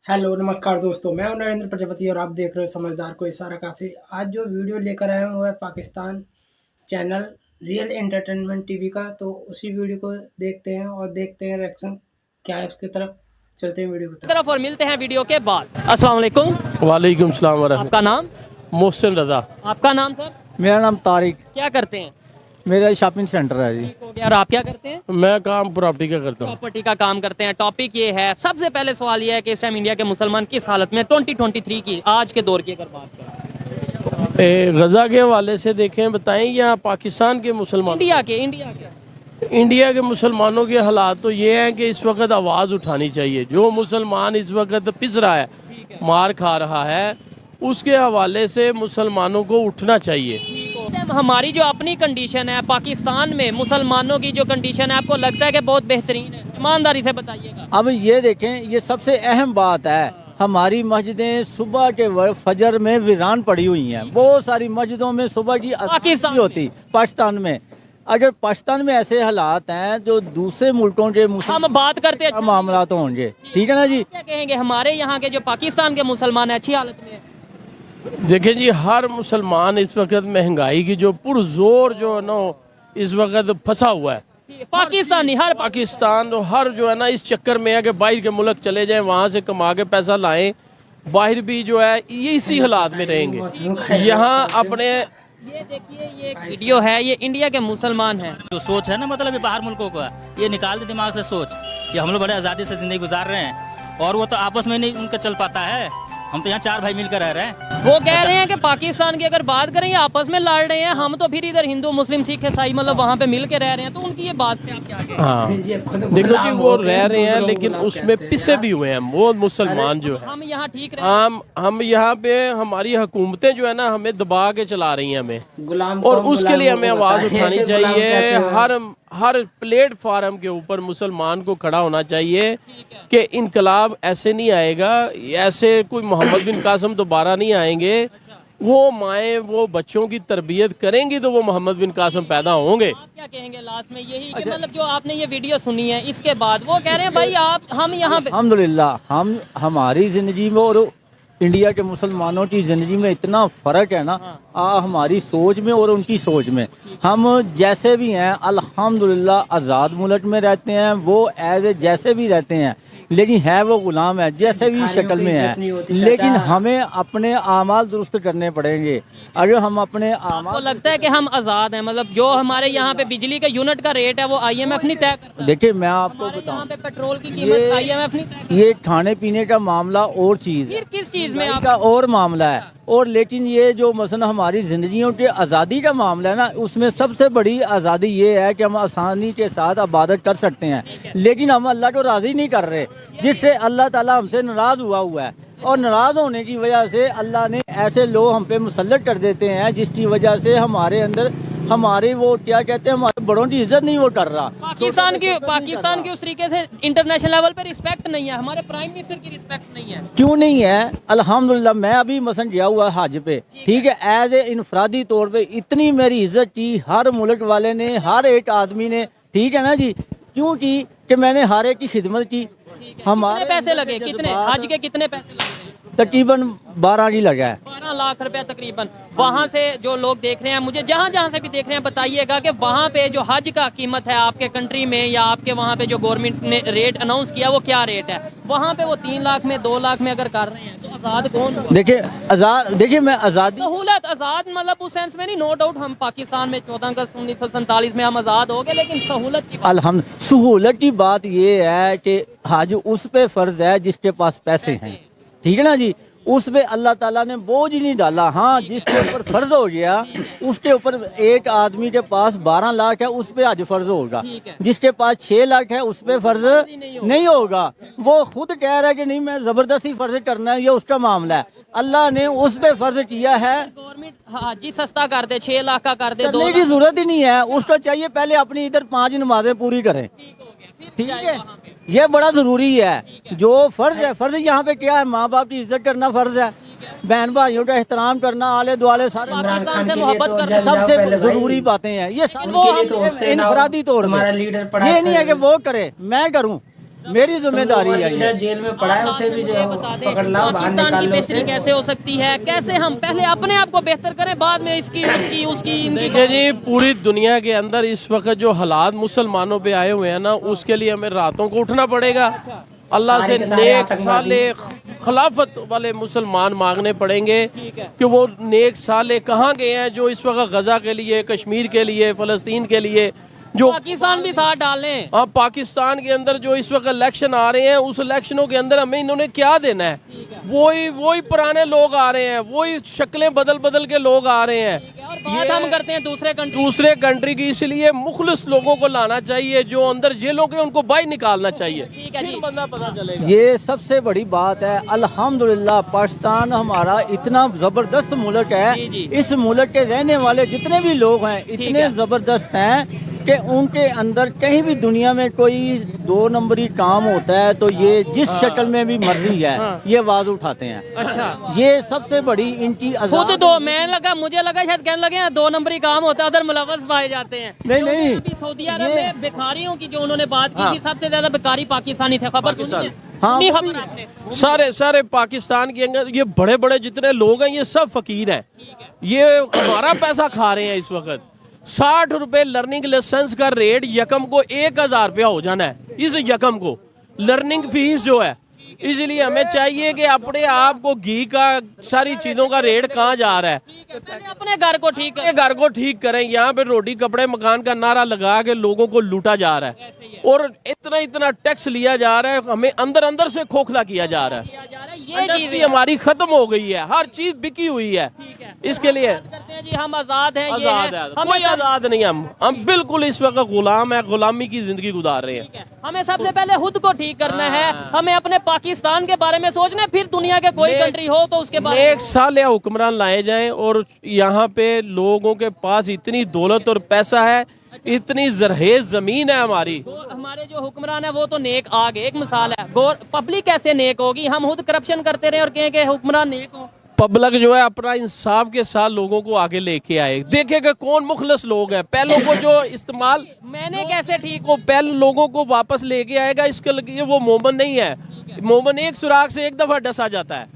Hello नमस्कार दोस्तों, मैं हूं नरेंद्र प्रजापति और आप देख रहे हो समझदार को इशारा काफ़ी। आज जो वीडियो लेकर आए हैं वो है Pakistan channel real entertainment TV का। तो उसी वीडियो को देखते हैं और देखते हैं रिएक्शन क्या है उसकी तरफ। चलते हैं वीडियो की तरफ और मिलते हैं वीडियो के बाद। अस्सलाम वालेकुम। वालेकुम सलाम वरहमतुल्लाह। आपका नाम? मोहसिन रजा। आपका नाम सर? मेरा नाम तारिक। क्या करते हैं? मेरा शॉपिंग सेंटर है जी। ठीक हो गया। और आप क्या करते हैं? मैं काम प्रॉपर्टी का करता हूँ। प्रॉपर्टी का काम करते हैं। टॉपिक ये है, सबसे पहले सवाल ये है कि इस टाइम इंडिया के मुसलमान किस हालत में 2023 की आज के दौर की अगर बात करें? गजा के हवाले से देखें बताएं या पाकिस्तान के मुसलमान? इंडिया के मुसलमानों के हालात तो ये हैं कि इस वक्त आवाज़ उठानी चाहिए। जो मुसलमान इस वक्त पिस रहा है, मार खा रहा है, उसके हवाले से मुसलमानों को उठना चाहिए। हमारी जो अपनी कंडीशन है पाकिस्तान में, मुसलमानों की जो कंडीशन है, आपको लगता है कि बहुत बेहतरीन है? ईमानदारी से बताइएगा। अब ये देखें, ये सबसे अहम बात है, हमारी मस्जिदें सुबह के वक्त फजर में वीरान पड़ी हुई हैं। बहुत सारी मस्जिदों में सुबह की पाकिस्तान अज़ान होती पाकिस्तान में। अगर पाकिस्तान में ऐसे हालात हैं जो दूसरे मुल्कों के हम बात करते हैं मामला तो होंगे, ठीक है ना जी। क्या कहेंगे हमारे यहाँ के जो पाकिस्तान के मुसलमान है अच्छी हालत में है? देखिए जी, हर मुसलमान इस वक्त महंगाई की जो पुरजोर जो है ना इस वक्त फंसा हुआ है। पाकिस्तानी हर पाकिस्तान तो हर जो है ना इस चक्कर में है कि बाहर के मुल्क चले जाएं, वहाँ से कमा के पैसा लाएं। बाहर भी जो है ये इसी हालात में रहेंगे। यहाँ अपने ये देखिए, ये एक वीडियो है, ये इंडिया के मुसलमान हैं। जो सोच है ना, मतलब ये बाहर मुल्कों का, ये निकाल दे दिमाग से सोच। ये हम लोग बड़े आज़ादी से ज़िंदगी गुजार रहे हैं और वो तो आपस में नहीं उनका चल पाता है। हम तो यहाँ 4 भाई मिलकर रह रहे हैं। वो कह रहे हैं कि पाकिस्तान की अगर बात करें ये आपस में लड़ रहे हैं, हम तो फिर इधर हिंदू मुस्लिम सिख ईसाई मतलब वहाँ पे मिल के रह रहे हैं। तो उनकी ये बात पे आप क्या कहें? हाँ देखो जी, वो रह रहे हैं लेकिन उसमें पिसे भी हुए हैं वो मुसलमान जो है। हम यहाँ ठीक रहे, हम यहाँ पे हमारी हुकूमतें जो है ना हमें दबा के चला रही हैं हमें, गुलाम और कौन उसके लिए हमें गुलाम आवाज़ होता है। उठानी ये गुलाम चाहिए। कैसे है? हर प्लेटफार्म के ऊपर मुसलमान को खड़ा होना चाहिए कि इनकलाब ऐसे नहीं आएगा, ऐसे कोई मोहम्मद बिन कासिम दोबारा नहीं आएंगे। वो माएँ वो बच्चों की तरबियत करेंगी तो वो मोहम्मद बिन कासिम पैदा होंगे। आप क्या कहेंगे लास्ट में? यही कि मतलब जो आपने ये वीडियो सुनी है इसके बाद वो कह रहे हैं भाई आप हम यहाँ पे अल्हम्दुलिल्लाह हम हमारी ज़िंदगी में और इंडिया के मुसलमानों की ज़िंदगी में इतना फ़र्क है ना, हमारी सोच में और उनकी सोच में। हम जैसे भी हैं अल्हम्दुलिल्लाह आज़ाद मुल्क में रहते हैं, वो एज जैसे भी रहते हैं, लेकिन है वो गुलाम है जैसे भी शक्ल में है। लेकिन हमें अपने आमाल दुरुस्त करने पड़ेंगे। अगर हम अपने आपको आमाल, लगता है कि हम आज़ाद हैं? मतलब जो हमारे यहाँ पे बिजली का यूनिट का रेट है वो IMF नहीं तय करता? देखिए मैं आपको हमारे यहाँ बताऊं, पे पेट्रोल की कीमत IMF नहीं तय करता? ये खाने पीने का मामला और चीज़ है, फिर किस चीज़ में आप का और मामला है। और लेकिन ये जो मसलन हमारी ज़िंदगियों के आज़ादी का मामला है ना, उसमें सबसे बड़ी आज़ादी ये है कि हम आसानी के साथ इबादत कर सकते हैं। लेकिन हम अल्लाह को राज़ी नहीं कर रहे, जिससे अल्लाह ताला हमसे नाराज़ हुआ है। और नाराज़ होने की वजह से अल्लाह ने ऐसे लोग हम पे मुसल्लत कर देते हैं जिसकी वजह से हमारे अंदर हमारे वो क्या कहते हैं, हमारे बड़ों की इज्जत नहीं वो कर रहा। पाकिस्तान की उस तरीके से इंटरनेशनल लेवल पे रिस्पेक्ट नहीं है, हमारे प्राइम मिनिस्टर की रिस्पेक्ट नहीं है। क्यों नहीं है? अल्हम्दुलिल्लाह मैं अभी मसन गया हुआ हज पे, ठीक है, एज ए इनफरादी तौर पे इतनी मेरी इज्जत की हर मुल्क वाले ने, हर एक आदमी ने, ठीक है ना जी। क्यों की कि मैंने हर एक की खिदमत की। कितने पैसे लगे? कितने हज के कितने पैसे लगे? तकरीबन 12 ही लगा है। 12 लाख रुपया तकरीबन। वहाँ से जो लोग देख रहे हैं, मुझे जहाँ जहाँ से भी देख रहे हैं, बताइएगा कि वहाँ पे जो हज का कीमत है आपके कंट्री में या आपके वहाँ पे जो गवर्नमेंट ने रेट अनाउंस किया वो क्या रेट है? वहाँ पे वो 3 लाख में 2 लाख में अगर कर रहे हैं तो आज़ाद कौन हुआ? देखिए मैं आज़ादी सहूलत आज़ाद मतलब उस सेंस में नहीं, नो डाउट हम पाकिस्तान में 14 अगस्त 1947 में हम आज़ाद हो गए, लेकिन सहूलत की सहूलत की बात ये है कि हज उस पे फ़र्ज है जिसके पास पैसे हैं, ठीक है ना जी। उस पे अल्लाह ताला ने बोझ ही नहीं डाला। हाँ, जिसके ऊपर फर्ज हो गया उसके ऊपर, एक आदमी के पास 12 लाख है उस पे हज फर्ज होगा, जिसके पास 6 लाख है उस पे फर्ज नहीं होगा। वो खुद कह रहा है कि नहीं मैं जबरदस्ती फर्ज करना है, ये उसका मामला है। अल्लाह ने उस पे फर्ज किया है। गवर्नमेंट हज सस्ता कर दे, 6 लाख का कर दे, करने की जरूरत ही नहीं है। उसको चाहिए पहले अपनी इधर 5 नमाजें पूरी करें, ठीक है, ये बड़ा जरूरी है। जो फर्ज है, फर्ज यहाँ पे क्या है? माँ बाप की इज्जत करना फर्ज है, बहन भाइयों का एहतराम करना, आले दुआले सारे पाकिस्तान से मोहब्बत करना सबसे जरूरी बातें हैं। ये सब इनफरादी तौर पे, ये नहीं है कि वो करे मैं करूँ। मेरी जिम्मेदारी है ये। जेल में पड़ा है, उसे भी जो है पकड़ लाओ, बाहर पाकिस्तान निकाल की लो बेहतरी उसे। कैसे हो सकती है, कैसे हम पहले अपने आप को बेहतर करें, बाद में इसकी उसकी उसकी इनकी। देखिए जी, पूरी दुनिया के अंदर इस वक्त जो हालात मुसलमानों पे आए हुए हैं ना, उसके लिए हमें रातों को उठना पड़ेगा। अल्लाह से सारे के सारे नेक आतंकवादी। साले खिलाफत वाले मुसलमान मांगने पड़ेंगे कि वो नेक साले कहाँ गए हैं जो इस वक्त गजा के लिए, कश्मीर के लिए, फ़लस्तीन के लिए, जो पाकिस्तान भी साथ डालें। अब पाकिस्तान के अंदर जो इस वक्त इलेक्शन आ रहे हैं, उस इलेक्शनों के अंदर हमें इन्होंने क्या देना है? वही पुराने लोग आ रहे हैं, वही शक्लें बदल बदल के लोग आ रहे हैं। और बात हम करते हैं दूसरे कंट्री की, इसलिए मुखलिस लोगों को लाना चाहिए, जो अंदर जेलों के उनको बाहर निकालना चाहिए। ठीक है जी। फिर बंदा पता चलेगा। ये सबसे बड़ी बात है। अल्हम्दुलिल्लाह पाकिस्तान हमारा इतना जबरदस्त मुल्क जी, है। जी। इस मुल्क के रहने वाले जितने भी लोग हैं इतने है। जबरदस्त हैं कि उनके अंदर कहीं भी दुनिया में कोई 2 नंबरी काम होता है तो ये जिस शक्ल में भी मर्जी है ये आवाज उठाते हैं। अच्छा, ये सबसे बड़ी इनकी खुद दो, मुझे लगा शायद कहने लगे हैं 2 नंबरी काम होता है, उधर मुलव्वस पाए जाते हैं। नहीं, क्योंकि नहीं। अभी सऊदी अरब ये- में भिखारियों की जो उन्होंने बात की थी, सबसे ज्यादा भिखारी पाकिस्तानी थे। खबर सुनी है? हाँ, सुनी वो खबर आपने? सारे पाकिस्तान के अंदर ये बड़े बड़े जितने लोग हैं, ये सब फकीर हैं। ये हमारा पैसा खा रहे हैं इस वक्त। 60 रुपए लर्निंग लाइसेंस का रेट यकम को 1000 रुपया हो जाना है। इस यकम को लर्निंग फीस जो है, इसलिए हमें चाहिए कि अपने आप को घी का, सारी चीजों का रेट कहाँ जा रहा है, पहले अपने घर को ठीक अपने घर को ठीक करें। यहाँ पे रोटी कपड़े मकान का नारा लगा के लोगों को लूटा जा रहा है और इतना टैक्स लिया जा रहा है, हमें अंदर अंदर से खोखला किया जा रहा है। किया जा रहा है। ये इंडस्ट्री हमारी खत्म हो गई है, हर चीज बिकी हुई है। इसके लिए करते हैं जी, हम आजाद हैं, ये आजाद हैं। है, हमें कोई सब- आजाद नहीं। हम बिल्कुल इस वक्त गुलाम है, गुलामी की जिंदगी गुजार रहे हैं। हमें सबसे पहले खुद को ठीक करना है। हमें अपने पाकिस्तान के बारे में सोचना है, फिर दुनिया के कोई कंट्री हो तो उसके बारे में। एक साल या हुक्मरान लाए जाएं और यहाँ पे लोगों के पास इतनी दौलत और पैसा है, इतनी जरहेज जमीन है हमारी। तो हमारे जो हुक्मरान है वो तो नेक आगे एक मिसाल है। पब्लिक कैसे नेक होगी? हम खुद करप्शन करते रहे और कहें कि हुक्मरान नेक हो। पब्लिक जो है अपना इंसाफ के साथ लोगों को आगे लेके आए, देखेगा कौन मुखलस लोग हैं। पहलों को जो इस्तेमाल मैंने कैसे ठीक को पहले लोगों को वापस लेके आएगा, इसके लिए वो मोमन नहीं है। मोमन एक सुराख से एक दफा डसा जाता है,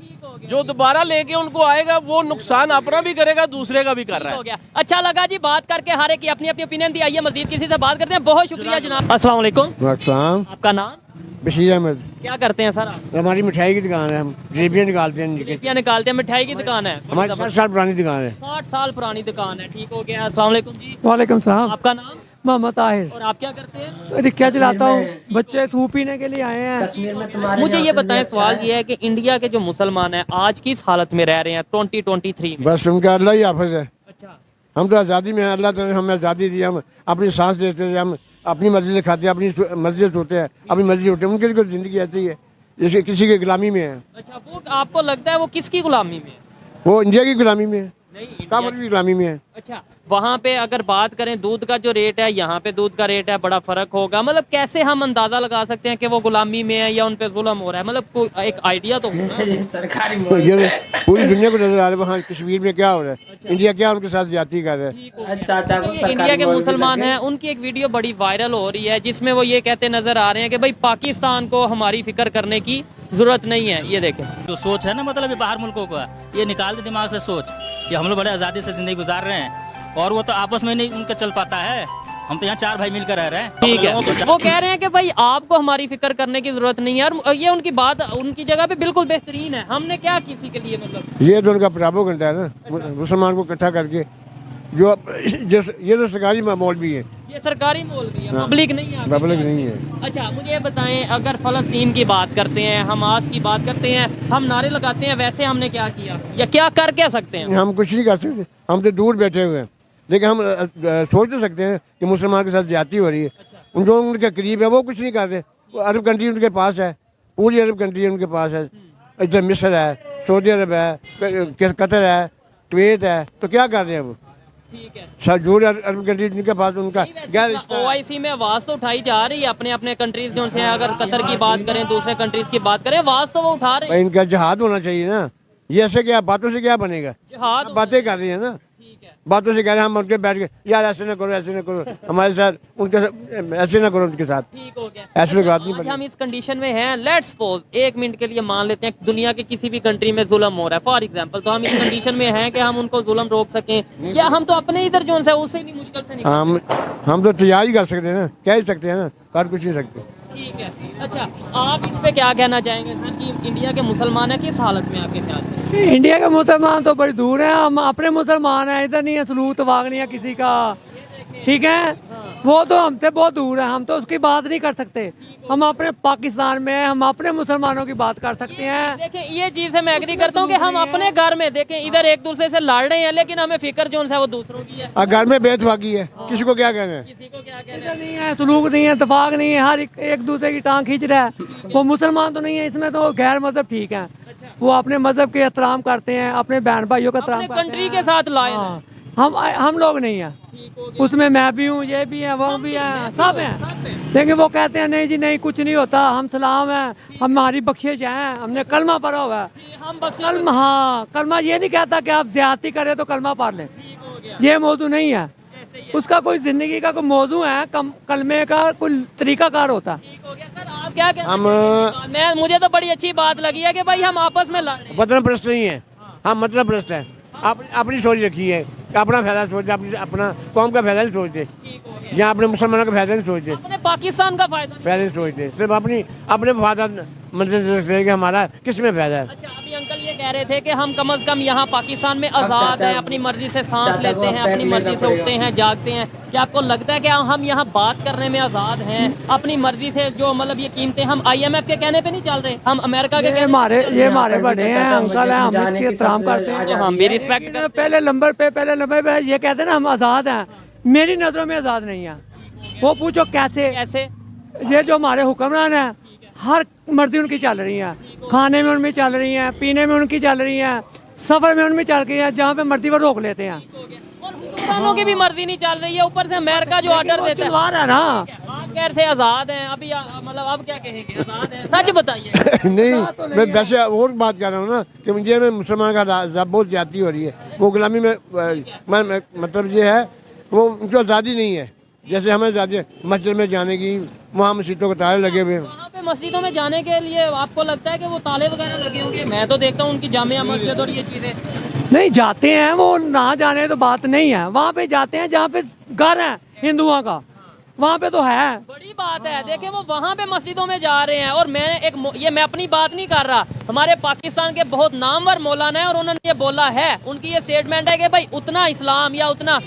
जो दोबारा लेके उनको आएगा वो नुकसान अपना भी करेगा, दूसरे का भी कर रहा हो है। गया। अच्छा लगा जी बात करके, हर एक की अपनी अपनी ओपिनियन दी। आइए मजीद किसी से बात करते हैं। बहुत शुक्रिया जनाब। अस्सलाम वालेकुम। वालेकुम। आपका नाम? बशीर अहमद। क्या करते हैं सर आप? हमारी मिठाई की दुकान है, हम जलेबियाँ निकालते हैं। जलेबियाँ निकालते हैं, मिठाई की दुकान है। हमारी 60 साल पुरानी दुकान है। 60 साल पुरानी दुकान है। ठीक हो गया। अस्सलाम वालेकुम जी। वालेकुम सलाम। आपका नाम मोहम्मद ताहिर। और आप क्या करते हैं? रिक्शा चलाता हूँ, में- बच्चे सूप पीने के लिए आए हैं। कश्मीर में तुम्हारे मुझे यहाँ ये से भी बताएं, अच्छा सवाल है। ये है कि इंडिया के जो मुसलमान हैं आज किस हालत में रह रहे हैं 2023 में? बस उनका अल्लाह ही हाफिज है। अच्छा, हम तो आज़ादी में हैं, अल्लाह ने हमें आज़ादी दी। हम अपनी सांस लेते हैं, हम अपनी मर्जी से खाते हैं, अपनी मर्जी से सोते हैं, अपनी मर्जी से उठते हैं। उनकी तो ज़िंदगी ऐसी है जैसे किसी की गुलामी में है। अच्छा, वो आपको लगता है वो किसकी गुलामी में है? वो इंडिया की गुलामी में है, नहीं, काफिर की गुलामी में है। अच्छा, वहाँ पे अगर बात करें दूध का जो रेट है, यहाँ पे दूध का रेट है, बड़ा फर्क होगा। मतलब कैसे हम अंदाजा लगा सकते हैं कि वो गुलामी में है या उन पे जुल्म हो रहा है? मतलब कोई एक आइडिया तो होना। ये सरकारी तो मोल। ये पूरी दुनिया को नजर आ रहा है वहाँ कश्मीर में क्या हो रहा है, इंडिया क्या उनके साथ ज्यादती कर रहा है। चाचा को ये सरकारी इंडिया के मोल भी मुसलमान लगे। हैं, उनकी एक वीडियो बड़ी वायरल हो रही है जिसमें वो ये कहते नजर आ रहे हैं कि भाई पाकिस्तान को हमारी फिक्र करने की जरूरत नहीं है। ये देखें, जो सोच है ना, मतलब ये बाहर मुल्कों का, ये निकाल दे दिमाग से सोच। ये हम लोग बड़े आज़ादी से ज़िंदगी गुजार रहे हैं और वो तो आपस में नहीं उनका चल पाता है। हम तो यहाँ 4 भाई मिलकर रह रहे हैं। ठीक है। वो कह रहे हैं कि भाई आपको हमारी फिक्र करने की जरूरत नहीं है। और ये उनकी बात उनकी जगह पे बिल्कुल बेहतरीन है। हमने क्या किसी के लिए मतलब ये तो उनका प्रोपेगेंडा है ना, मुसलमान को इकट्ठा करके जो ये तो सरकारी माहौल भी है, ये सरकारी मौलवी है, पब्लिक नहीं है। पब्लिक नहीं है। अच्छा, मुझे ये बताएं, अगर फ़लस्तीन की बात करते हैं, हमास की बात करते हैं, हम नारे लगाते हैं, वैसे हमने क्या किया या क्या कर क्या सकते हैं? हम कुछ नहीं कर सकते, हम तो दूर बैठे हुए हैं। लेकिन हम सोच तो सकते हैं कि मुसलमान के साथ ज्यादती हो रही है। उन जो उनके करीब है वो कुछ नहीं कर रहे। वो अरब कंट्री उनके पास है, पूरी अरब कंट्री उनके पास है। इधर मिस्र है, सऊदी अरब है, कतर है, कुवैत है, तो क्या कर रहे हैं वो? ठीक है। जो अरब कंट्री उनके पास उनका गैर OIC में आवाज़ तो उठाई जा रही है अपने अपने कंट्रीज जो से, अगर कतर की बात करें, दूसरे कंट्रीज की बात करें, आवाज़ तो वो उठा रहे हैं। इनका जहाद होना चाहिए ना। ये ऐसे क्या बातों से क्या बनेगा? जिहाद बातें कर रही है ना। ठीक है। बातों से कह रहे हैं, हम उनके बैठ के यार ऐसे ना करो, ऐसे ना करो, हमारे साथ उनके साथ ऐसे ना करो, उनके साथ ठीक हो गया। ऐसे कोई बात नहीं आज बनी। हम इस कंडीशन में हैं, लेट्स सपोज 1 मिनट के लिए मान लेते हैं दुनिया के किसी भी कंट्री में जुल्म हो रहा है फॉर एग्जांपल, तो हम इस कंडीशन में हैं कि हम उनको जुल्म रोक सकें, क्या हम तो अपने इधर जो है उससे नहीं मुश्किल से निकल। हम तो तैयार ही कर सकते हैं ना, कह ही सकते हैं ना, कर कुछ नहीं सकते। ठीक है। अच्छा, आप इस पे क्या कहना चाहेंगे सर कि इंडिया के मुसलमान है किस हालत में आपके ख्याल से? इंडिया के मुसलमान तो बड़ी दूर हैं, हम अपने मुसलमान हैं, इधर नहीं है सलूक तवाग नहीं है किसी का, ठीक है। वो तो हमसे बहुत दूर है, हम तो उसकी बात नहीं कर सकते। हम अपने पाकिस्तान में हम अपने मुसलमानों की बात कर सकते हैं। देखिए ये चीज़ से मैं एग्री करता हूँ कि हम अपने घर में देखें इधर एक दूसरे से लड़ रहे हैं, लेकिन हमें फिक्र जो है वो दूसरों की है। घर में बेतफाकी है, किसी को क्या कहना है। किसी को क्या कहना इधर नहीं है सलूक नहीं है, तफाक नहीं है, हर एक दूसरे की टांग खींच रहा है। वो मुसलमान तो नहीं है, इसमें तो गैर मजहब ठीक है, वो अपने मजहब के एहतराम करते हैं, अपने बहन भाइयों का एहतराम अपने करते कंट्री हैं। के साथ लाए हाँ, हम लोग नहीं है उसमें, मैं भी हूँ, ये भी है, वो भी है, सब हैं। लेकिन वो कहते हैं नहीं जी नहीं कुछ नहीं होता, हम सलाम है, हमारी बख्शिश है, हमने कलमा पढ़ा हुआ है। हम बख्शे कलमा, हाँ कलमा ये नहीं कहता कि आप ज्यादती करें तो कलमा पढ़ लें, ये मौजू नहीं है उसका। कोई जिंदगी का कोई मौजू है, कलमे का कोई तरीकाकार होता है। ठीक हो गया। सर आप क्या कहते हैं? मैं मुझे तो बड़ी अच्छी बात लगी है कि भाई हम आपस में लड़। वतन प्रस्त नहीं है, हम मतलब प्रस्त है। अपनी सोच रखी है, अपना फायदा सोचते, अपना कौम का फायदा नहीं सोचते, यहाँ अपने मुसलमानों का फायदा नहीं सोचते, अपने पाकिस्तान का फायदा नहीं। फायदा नहीं सोचते, सिर्फ अपने फायदा मतलब हमारा किस में फायदा है। अच्छा, अभी अंकल ये कह रहे थे कि हम कम से कम यहाँ पाकिस्तान में आज़ाद हैं, अपनी मर्जी से सांस लेते हैं, अपनी मर्जी से उठते हैं, जागते हैं। क्या आपको लगता है कि हम यहाँ बात करने में आज़ाद हैं, अपनी मर्जी से जो मतलब ये कीमतें हम IMF के कहने पे नहीं चल रहे, हम अमेरिका के ये हमारे बड़े हैं, अंकल हैं, हम इसकी एहतराम करते हैं, हम भी रिस्पेक्ट करते पहले नंबर पे ये कहते हैं ना हम आज़ाद हैं, मेरी नज़रों में आज़ाद नहीं है। वो पूछो कैसे? कैसे? ये जो हमारे हुक्मरान हैं, हर मर्जी उनकी चल रही है, खाने में उनमें चल रही हैं, पीने में उनकी चल रही हैं, सफ़र में उनमें चल रही है, जहाँ पे मर्जी वो रोक लेते हैं। और हुक्मरानों की भी मर्जी नहीं चल रही है, ऊपर से अमेरिका जो ऑर्डर देता है। है ना, आप कह रहे थे आज़ाद हैं, अभी मतलब अब क्या कहेंगे? आज़ाद हैं, सच बताइए। नहीं, मैं वैसे और बात कर रहा हूँ ना कि मुझे में मुसलमान का बहुत ज्यादती हो रही है, वो गुलामी में मतलब ये है, वो उनको आज़ादी नहीं है। जैसे हमें आज़ादी मस्जिद में जाने की, वहाँ मस्जिदों के ताले लगे हुए। वहाँ पे मस्जिदों में जाने के लिए आपको लगता है कि वो ताले वगैरह लगे होंगे? मैं तो देखता हूँ उनकी जामिया मस्जिद और ये चीज़ें। नहीं जाते हैं वो, ना जाने तो बात नहीं है, वहाँ पे जाते हैं जहाँ पे घर है हिंदुओं का, वहाँ पे तो है। बड़ी बात है, देखें वो वहाँ पे मस्जिदों में जा रहे हैं। और मैं अपनी बात नहीं कर रहा, हमारे पाकिस्तान के बहुत नामवर मौलाना है और उन्होंने ये बोला है, उनकी ये स्टेटमेंट है कि भाई उतना इस्लाम या उतना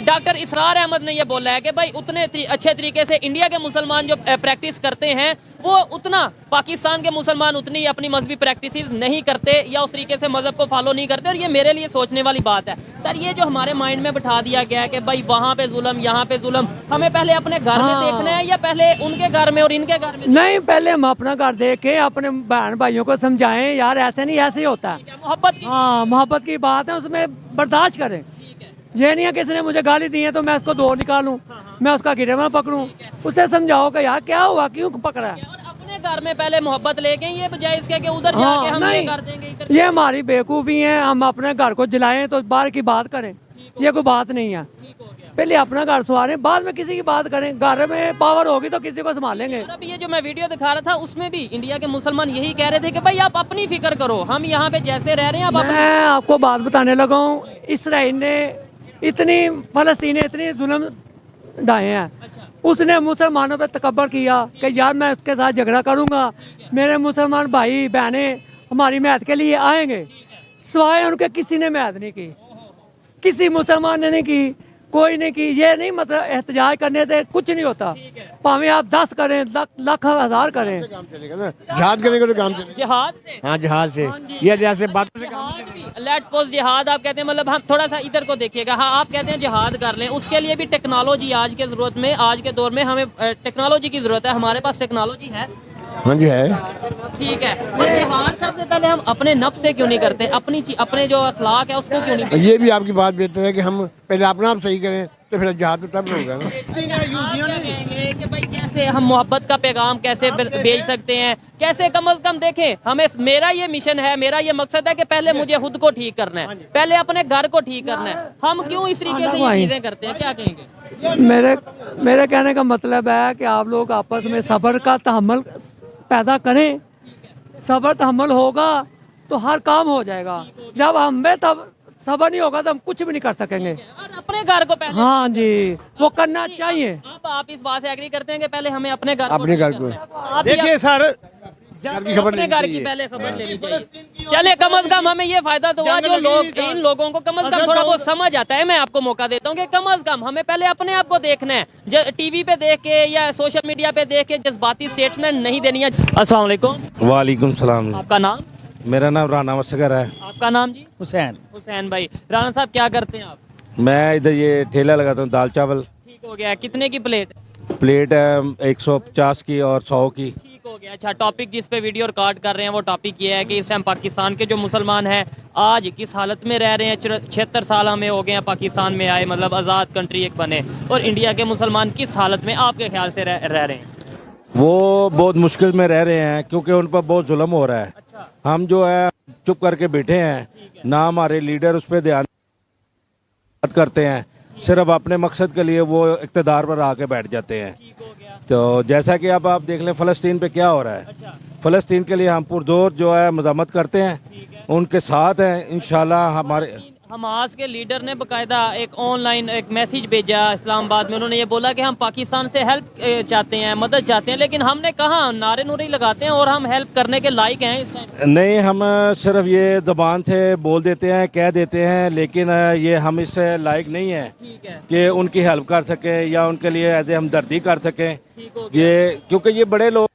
डॉक्टर इसरार अहमद ने ये बोला है कि भाई उतने अच्छे तरीके से इंडिया के मुसलमान जो प्रैक्टिस करते हैं, वो उतना पाकिस्तान के मुसलमान उतनी अपनी मजहबी प्रैक्टिसेस नहीं करते या उस तरीके से मजहब को फॉलो नहीं करते। और ये मेरे लिए सोचने वाली बात है सर। ये जो हमारे माइंड में बिठा दिया गया है कि भाई वहाँ पे जुल्म, यहाँ पे जुल्म, हमें पहले अपने घर में देखना है या पहले उनके घर में और इनके घर में? नहीं, पहले हम अपना घर देख के अपने बहन भाइयों को समझाएं, यार ऐसे नहीं, ऐसे ही होता है। मोहब्बत की, हाँ मोहब्बत की बात है, उसमें बर्दाश्त करें। ये नहीं है किसी ने मुझे गाली दी है तो मैं उसको दो निकालूं, मैं उसका गिरेवा पकड़ूं। उसे समझाओ कि यार क्या हुआ, क्यों पकड़ा है। और अपने घर में पहले मोहब्बत लेके ये बजाय इसके कि उधर जाके हम ये कर देंगे, इधर ये हमारी बेवकूफ़ी है। हम अपने घर को जलाएं तो बाहर की बात करें, ये कोई बात नहीं है। पहले अपना घर संवारें, बाद में किसी की बात करें। घर में पावर होगी तो किसी को संभालेंगे। अभी ये जो मैं वीडियो दिखा रहा था उसमें भी इंडिया के मुसलमान यही कह रहे थे कि भाई आप अपनी फिक्र करो, हम यहाँ पे जैसे रह रहे हैं आप मैं आपको बात बताने लगा हूँ, इसराइल ने फलस्तीन ने इतनी जुल्म ढाए हैं। उसने मुसलमानों पे तकबर किया कि यार मैं उसके साथ झगड़ा करूँगा, मेरे मुसलमान भाई बहनें हमारी महत के लिए आएंगे। सिवाय उनके किसी ने महत नहीं की, किसी मुसलमान ने नहीं की, कोई नहीं की। ये नहीं मतलब एहतजाज करने से कुछ नहीं होता, भावे आप 10 करें, लाख 1000 करें। काम चलेगा ना, जिहाद करेंगे तो काम चलेगा। जिहाद से, हाँ जिहाद से, ये जैसे बातों से काम लेट्स सपोज जिहाद आप कहते हैं, मतलब हम थोड़ा सा इधर को देखिएगा। हाँ आप कहते हैं जिहाद कर लें, उसके लिए भी टेक्नोलॉजी आज के ज़रूरत में, आज के दौर में हमें टेक्नोलॉजी की ज़रूरत है। हमारे पास टेक्नोलॉजी है, हाँ जी है। ठीक है। पर जिहाद सबसे पहले हम अपने नफ्स से क्यों नहीं करते, अपने जो अखलाक है उसको क्यों नहीं? ये भी आपकी बात बेहतर है कि हम पहले अपना आप सही करें, तो फिर जहाद तो तब होगा ना। आप क्या कहेंगे कि भाई कैसे हम मोहब्बत का पैगाम कैसे भेज सकते हैं, कैसे कम अज कम देखें हमें, मेरा ये मिशन है, मेरा ये मकसद है कि पहले मुझे खुद को ठीक करना है, पहले अपने घर को ठीक करना है, हम क्यों इस तरीके से ये चीजें करते हैं, क्या कहेंगे? मेरे कहने का मतलब है कि आप लोग आपस में सब्र का तहम्मुल पैदा करें। सब्र तहम्मुल होगा तो हर काम हो जाएगा। जब हमें तब सब्र नहीं होगा तो हम कुछ भी नहीं कर सकेंगे। और अपने घर को पहले, हाँ जी, वो करना चाहिए। अब आप इस बात से एग्री करते हैं कि पहले हमें अपने घर अपने घर को आप देखिए सर, घर की खबर अपने लेनी घर की चाहिए। पहले खबर लेनी चाहिए। चले कम अज कम हमें ये फायदा तो हुआ जो लोग, इन लोगों को कम अज कम थोड़ा बहुत समझ आता है। मैं आपको मौका देता हूँ कि कम अज कम हमें पहले अपने आप को देखना है, टीवी पे देख के या सोशल मीडिया पे देख के जज्बाती स्टेटमेंट नहीं देनी है। अस्सलाम वालेकुम। वालेकुम सलाम। आपका नाम? मेरा नाम राना वसगर है। आपका नाम जी? हुसैन। हुसैन भाई। राना साहब क्या करते हैं आप? मैं इधर ये ठेला लगाता हूँ दाल चावल। ठीक हो गया, कितने की प्लेट? प्लेट है 150 की और 100 की। ठीक हो गया। अच्छा, टॉपिक जिस पे वीडियो रिकॉर्ड कर रहे हैं वो टॉपिक ये है कि इस टाइम पाकिस्तान के जो मुसलमान हैं आज किस हालत में रह रहे हैं। 76 साल हमें हो गए हैं पाकिस्तान में आए, मतलब आज़ाद कंट्री एक बने, और इंडिया के मुसलमान किस हालत में आपके ख्याल से रह रहे हैं? वो बहुत मुश्किल में रह रहे हैं क्योंकि उन पर बहुत जुल्म हो रहा है। हम जो है चुप करके बैठे हैं, ना हमारे लीडर उस पर ध्यान करते हैं, सिर्फ अपने मकसद के लिए वो इक़्तिदार पर आके बैठ जाते हैं। तो जैसा कि अब आप देख लें फ़लस्तीन पे क्या हो रहा है। फ़लस्तीन के लिए हम पुरजोर जो है मज़म्मत करते हैं, उनके साथ हैं इंशाल्लाह। हमारे हमास के लीडर ने बाकायदा एक ऑनलाइन एक मैसेज भेजा इस्लामाबाद में, उन्होंने ये बोला कि हम पाकिस्तान से हेल्प चाहते हैं, मदद चाहते हैं, लेकिन हमने कहा नारे नूरे लगाते हैं और हम हेल्प करने के लायक हैं इस टाइम? नहीं, हम सिर्फ ये ज़बान से बोल देते हैं, कह देते हैं, लेकिन ये हम इससे लायक नहीं है कि उनकी हेल्प कर सके या उनके लिए ऐसे हमदर्दी कर सकें। ये क्योंकि ये बड़े लोग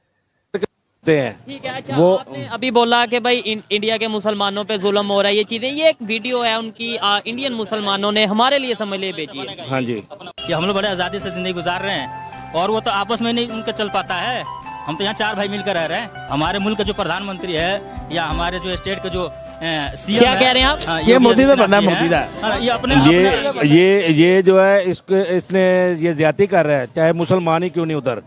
हैं। ठीक है। अच्छा, आपने अभी बोला कि भाई इंडिया के मुसलमानों पे जुल्म हो रहा है, ये चीज़ें, ये एक वीडियो है उनकी इंडियन मुसलमानों ने हमारे लिए समझ ले भेजी है। हाँ जी, ये हम लोग बड़े आज़ादी से ज़िंदगी गुजार रहे हैं और वो तो आपस में नहीं उनका चल पाता है। हम तो यहाँ 4 भाई मिलकर रह रहे हैं। हमारे मुल्क का जो प्रधानमंत्री है या हमारे जो स्टेट के जो सीएम, क्या कह रहे हैं आप? हाँ, ये मोदी का बंदा है, मोदी का। हाँ, ये अपने ये जो है इसने ये ज्यादती कर रहा है, चाहे मुसलमान ही क्यों नहीं उधर।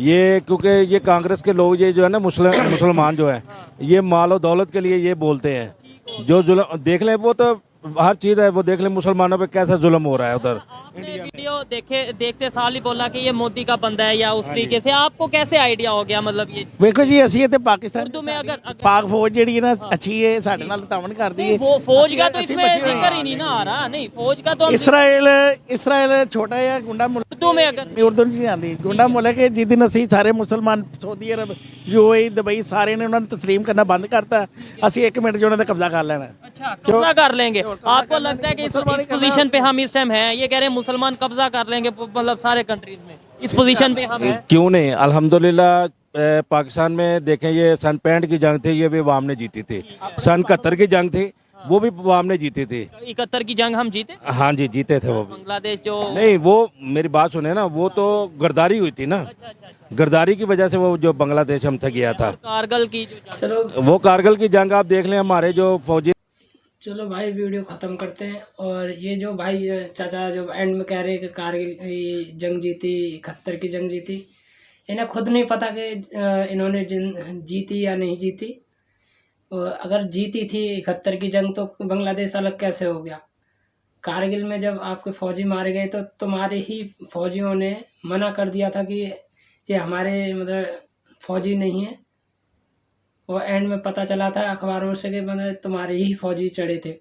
ये क्योंकि ये कांग्रेस के लोग ये जो है ना मुसलमान जो है ये माल और दौलत के लिए ये बोलते हैं। जो जुल्म देख लें, वो तो हर चीज़ है, वो देख लें मुसलमानों पे कैसा जुल्म हो रहा है उधर। आपने वीडियो देखते साल ही बोला कि ये मोदी का बंदा है या उस तरीके से, आपको कैसे आइडिया हो गया? मतलब ये ਵੇਖੋ ਜੀ ਅਸੀਂ ਇੱਥੇ ਪਾਕਿਸਤਾਨ उर्दू में अगर ਪਾਕ ਫੌਜ ਜਿਹੜੀ ਹੈ ਨਾ ਅੱਛੀ ਹੈ, ਸਾਡੇ ਨਾਲ ਤਾਵਨ ਕਰਦੀ ਹੈ। वो फौज का तो ਅਸੀਂ इसमें बचे हुए जिक्र ही नहीं ना आ रहा। नहीं, फौज का तो हम इसराइल ਛੋਟਾ ਜਿਹਾ ਗੁੰਡਾ ਮੁਲਕ उर्दू में अगर ਉਰਦੂ ਨਹੀਂ ਆਉਂਦੀ, ਗੁੰਡਾ ਮੁਲਕ ਹੈ ਜਿਸ ਦਿਨ ਅਸੀਂ ਸਾਰੇ ਮੁਸਲਮਾਨ ਸਾਊਦੀ ਅਰਬ यूएई दुबई सारे ने उन्होंने तस्लीम करना बंद करता, ਅਸੀਂ 1 मिनट जो उन्होंने कब्जा कर लेना। अच्छा, कब्जा कर लेंगे। आपको लगता है कि इस पोजीशन पे हम इस टाइम हैं? ये कह रहे हैं मुसलमान कब्जा कर लेंगे मतलब सारे कंट्रीज में, इस पोजीशन पे हम हैं? क्यों नहीं, अल्हम्दुलिल्लाह। पाकिस्तान में देखें, ये सन 65 की जंग थी, ये भी अवाम ने जीती थी। सन 71 की जंग थी, वो भी अवाम ने जीती थी। 71 की जंग हम जीते? हाँ जी, जीते थे वो भी। बांग्लादेश जो नहीं, वो मेरी बात सुने ना, वो तो गरदारी हुई थी ना। गरदारी की वजह से वो जो बांग्लादेश हमसे गया था। कारगिल की चलो वो कारगिल की जंग आप देख लें, हमारे जो फौजी। चलो भाई वीडियो ख़त्म करते हैं। और ये जो भाई चाचा जो एंड में कह रहे हैं कि कारगिल की जंग जीती, 71 की जंग जीती, इन्हें खुद नहीं पता कि इन्होंने जीती या नहीं जीती। और अगर जीती थी 71 की जंग तो बांग्लादेश अलग कैसे हो गया? कारगिल में जब आपके फौजी मारे गए तो तुम्हारे ही फौजियों ने मना कर दिया था कि ये हमारे मतलब फौजी नहीं है। और एंड में पता चला था अखबारों से कि मतलब तुम्हारे ही फौजी चढ़े थे।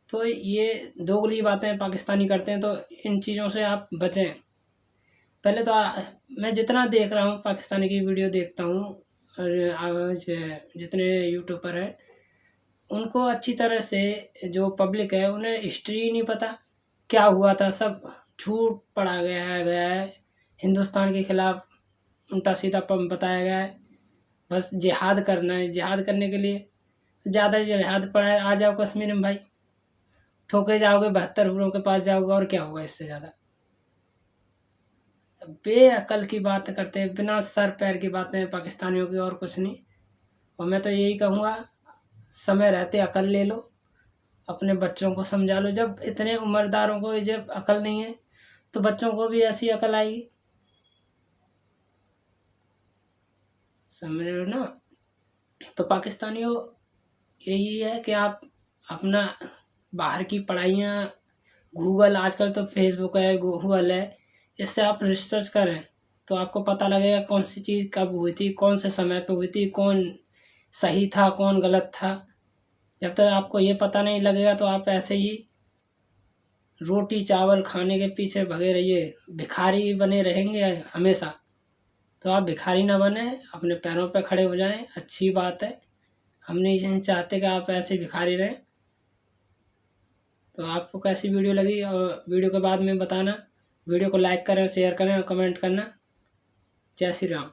तो ये दोगली बातें पाकिस्तानी करते हैं, तो इन चीज़ों से आप बचें। पहले तो मैं जितना देख रहा हूँ पाकिस्तानी की वीडियो देखता हूँ, और जितने यूट्यूबर हैं उनको अच्छी तरह से, जो पब्लिक है उन्हें हिस्ट्री नहीं पता क्या हुआ था, सब झूठ पढ़ा गया है। हिंदुस्तान के खिलाफ उल्टा सीधा बताया गया है। बस जिहाद करना है, जिहाद करने के लिए ज़्यादा जिहाद पड़ा है। आ जाओ कश्मीर में भाई, ठोके जाओगे, 72 हुरों के पास जाओगे, और क्या होगा इससे ज़्यादा? बेअकल की बात करते हैं, बिना सर पैर की बातें पाकिस्तानियों की, और कुछ नहीं। और मैं तो यही कहूँगा, समय रहते अकल ले लो, अपने बच्चों को समझा लो। जब इतने उम्रदारों को जब अकल नहीं है तो बच्चों को भी ऐसी अकल आएगी। समझ रहे हो ना। तो पाकिस्तानियों यही है कि आप अपना बाहर की पढ़ाइयाँ, गूगल, आजकल तो फेसबुक है, गूगल है, इससे आप रिसर्च करें तो आपको पता लगेगा कौन सी चीज़ कब हुई थी, कौन से समय पे हुई थी, कौन सही था कौन गलत था। जब तक आपको ये पता नहीं लगेगा तो आप ऐसे ही रोटी चावल खाने के पीछे भगे रहिए, भिखारी बने रहेंगे हमेशा। तो आप भिखारी ना बने, अपने पैरों पे खड़े हो जाएं, अच्छी बात है। हम नहीं चाहते कि आप ऐसे भिखारी रहें। तो आपको कैसी वीडियो लगी और वीडियो के बाद में बताना। वीडियो को लाइक करें, शेयर करें और कमेंट करना। जय श्री राम।